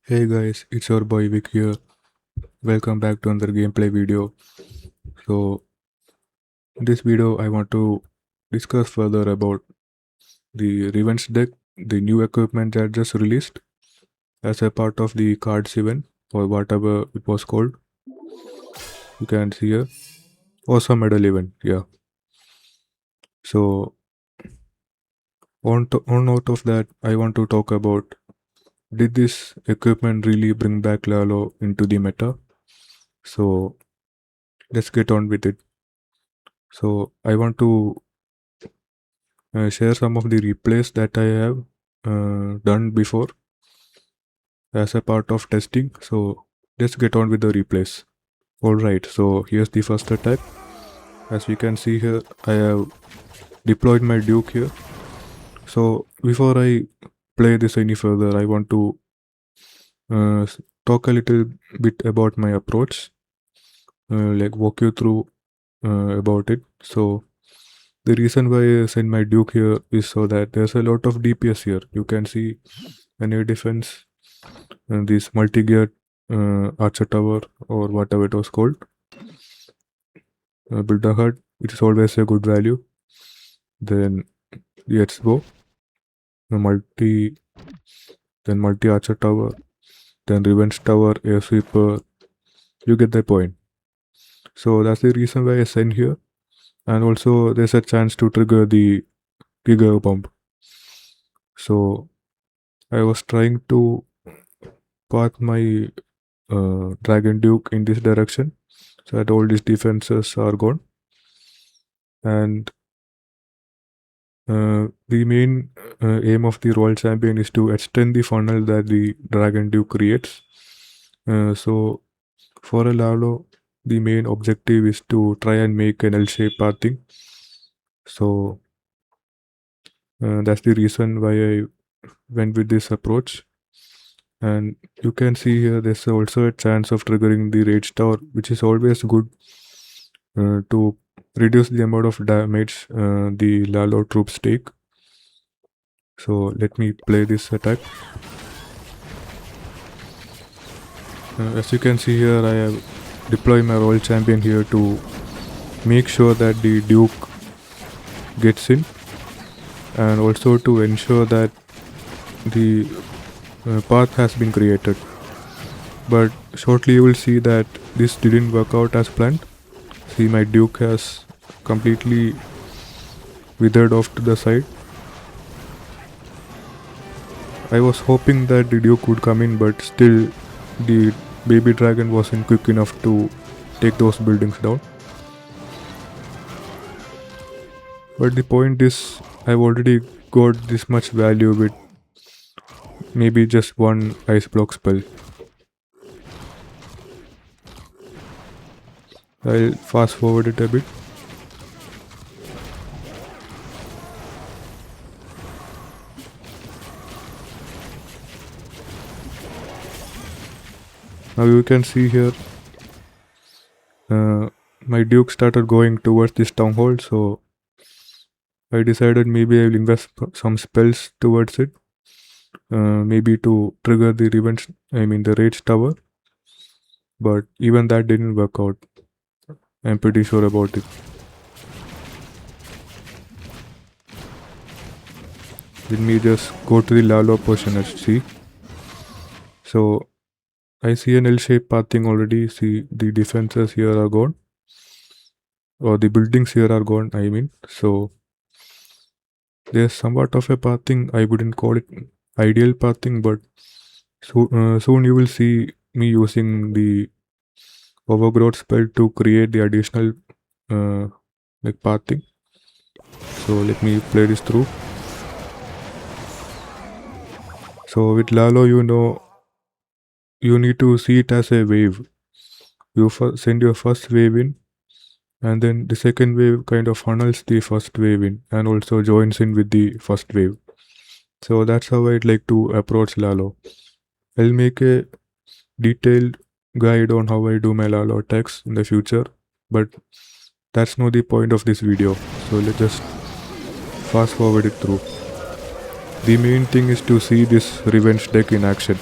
Hey guys, it's your boy Vic here. Welcome back to another gameplay video. So, in this video, I want to discuss further about the revenge deck, the new equipment that just released as a part of the cards event or whatever it was called. You can see here. Awesome medal event, yeah. So, on note of that, I want to talk about did this equipment really bring back Lalo into the meta? So, let's get on with it. So, I want to share some of the replays that I have done before as a part of testing. So let's get on with the replays. Alright, so here's the first attack. As we can see here, I have deployed my Duke here. So before I play this any further, I want to talk a little bit about my approach, like walk you through about it. So the reason why I send my Duke here is so that there's a lot of DPS here. You can see an air defense, this multi-gear archer tower or whatever it was called. Build a hut, which is always a good value. Then the X-bow, then multi archer tower, then revenge tower, air sweeper. You get the point. So that's the reason why I send here, and also there's a chance to trigger the giga bomb. So I was trying to path my dragon duke in this direction, so that all these defenses are gone. And the main aim of the Royal Champion is to extend the funnel that the Dragon Duke creates. So, for a Lalo, the main objective is to try and make an L-shaped pathing. So, that's the reason why I went with this approach. And you can see here there's also a chance of triggering the Rage Tower, which is always good to reduce the amount of damage the Lalo troops take. So let me play this attack. As you can see here, I have deployed my Royal Champion here to make sure that the Duke gets in, and also to ensure that the path has been created. But shortly you will see that this didn't work out as planned. See, my Duke has completely withered off to the side. I was hoping that the Duke would come in, but still the baby dragon wasn't quick enough to take those buildings down. But the point is, I've already got this much value with maybe just one ice block spell. I'll fast forward it a bit. Now you can see here, my Duke started going towards this town hall, so I decided maybe I will invest some spells towards it, maybe to trigger the the rage tower. But even that didn't work out. I'm pretty sure about it. Let me just go to the Lalo portion and see. So I see an L-shaped pathing already. See, the defenses here are gone, or the buildings here are gone, I mean. So there's somewhat of a pathing. I wouldn't call it ideal pathing, but soon you will see me using the overgrowth spell to create the additional pathing. So let me play this through. So with Lalo, you need to see it as a wave. You send your first wave in, and then the second wave kind of funnels the first wave in and also joins in with the first wave. So that's how I'd like to approach Lalo. I'll make a detailed guide on how I do my Lalo attacks in the future, but that's not the point of this video. So let's just fast forward it through. The main thing is to see this revenge deck in action.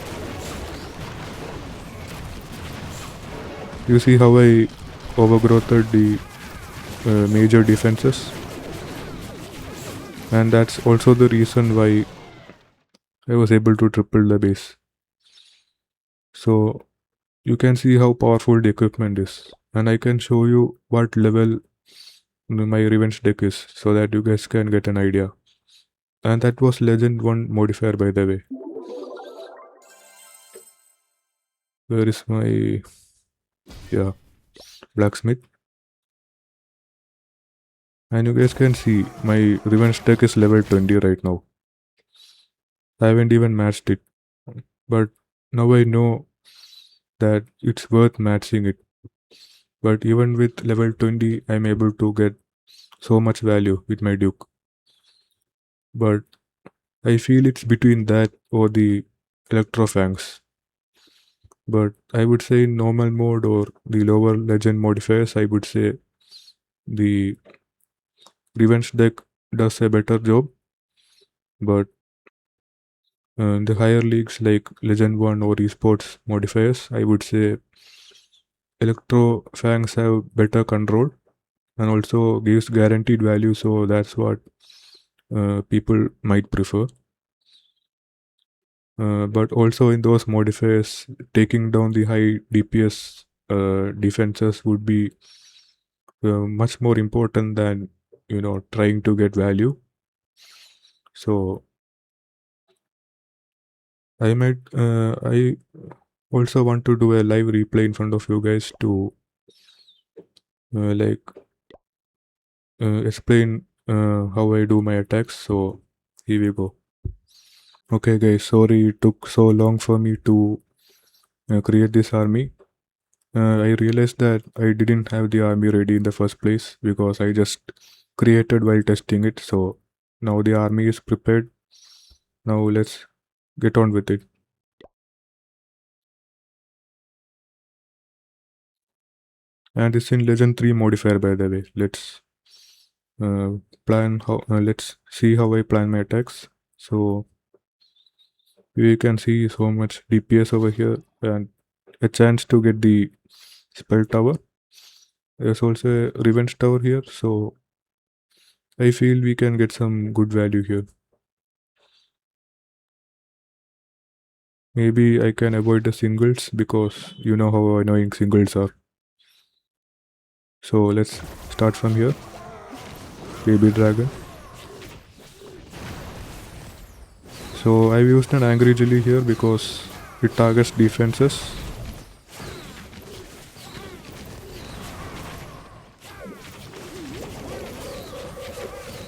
You see how I overgrowthed the major defenses, and that's also the reason why I was able to triple the base. So you can see how powerful the equipment is, and I can show you what level my revenge deck is so that you guys can get an idea. And that was legend 1 modifier, by the way. Where is my, yeah, blacksmith? And you guys can see my revenge deck is level 20 right now. I haven't even matched it, but now I know that it's worth matching it. But even with level 20, I'm able to get so much value with my duke. But I feel it's between that or the electrofangs. But I would say in normal mode or the lower legend modifiers, I would say the revenge deck does a better job. But in the higher leagues like Legend 1 or esports modifiers, I would say electro fangs have better control and also gives guaranteed value, so that's what people might prefer. But also in those modifiers, taking down the high DPS defenses would be much more important than trying to get value. So I also want to do a live replay in front of you guys to like explain how I do my attacks. So here we go. Okay, guys, sorry it took so long for me to create this army. I realized that I didn't have the army ready in the first place because I just created while testing it. So now the army is prepared. Now let's get on with it. And it's in Legend 3 modifier, by the way. Let's plan how. Let's see how I plan my attacks. So we can see so much DPS over here and a chance to get the spell tower. There's also a revenge tower here, so I feel we can get some good value here. Maybe I can avoid the singles because you know how annoying singles are. So let's start from here. Baby dragon. So I've used an angry jelly here because it targets defenses.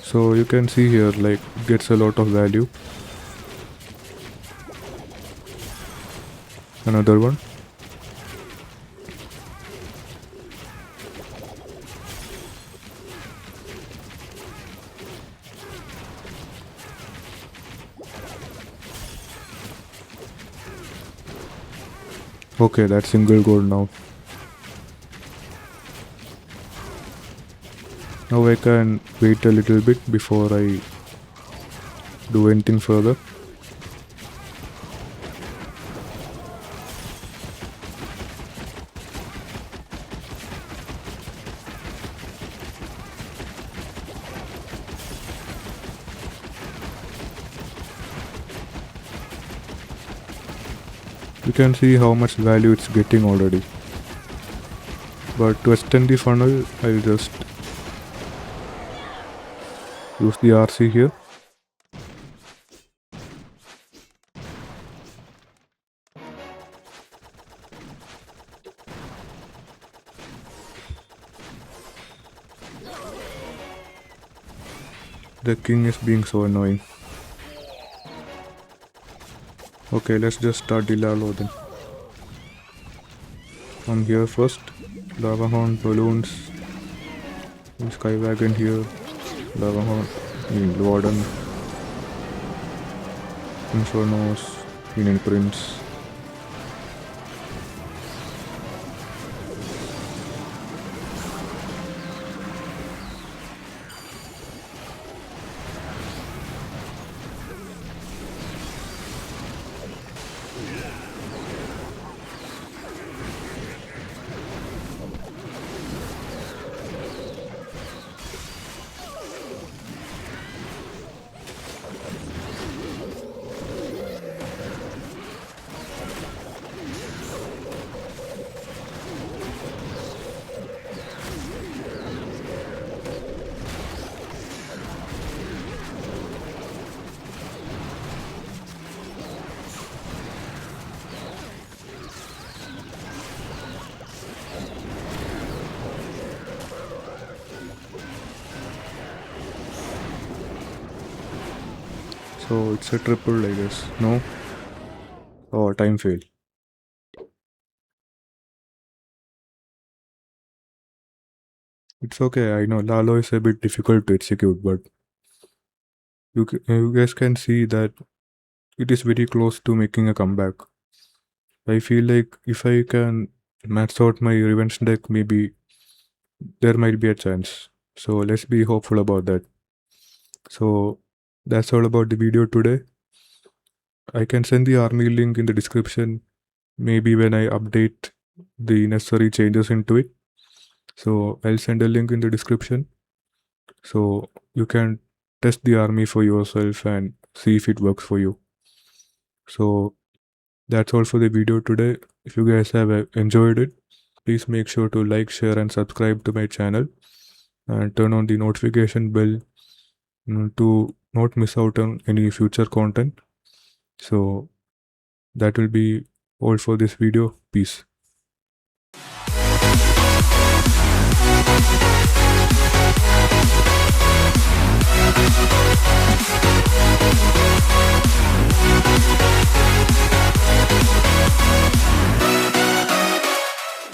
So you can see here like it gets a lot of value. Another one. Okay, that's single gold now. Now I can wait a little bit before I do anything further. You can see how much value it's getting already. But to extend the funnel, I'll just use the RC here. The king is being so annoying. Okay, let's just start the Lalo then. From here first. Lava horn, balloons, sky wagon here, lava horn, warden, infernos, Union Prince. So it's a triple, I guess. No? Oh, time fail. It's okay. I know Lalo is a bit difficult to execute, but you guys can see that it is very close to making a comeback. I feel like if I can max out my revenge deck, maybe there might be a chance. So let's be hopeful about that. So that's all about the video today. I can send the army link in the description, maybe when I update the necessary changes into it. So I'll send a link in the description so you can test the army for yourself and see if it works for you. So that's all for the video today. If you guys have enjoyed it, please make sure to like, share, and subscribe to my channel and turn on the notification bell to not miss out on any future content. So that will be all for this video. Peace.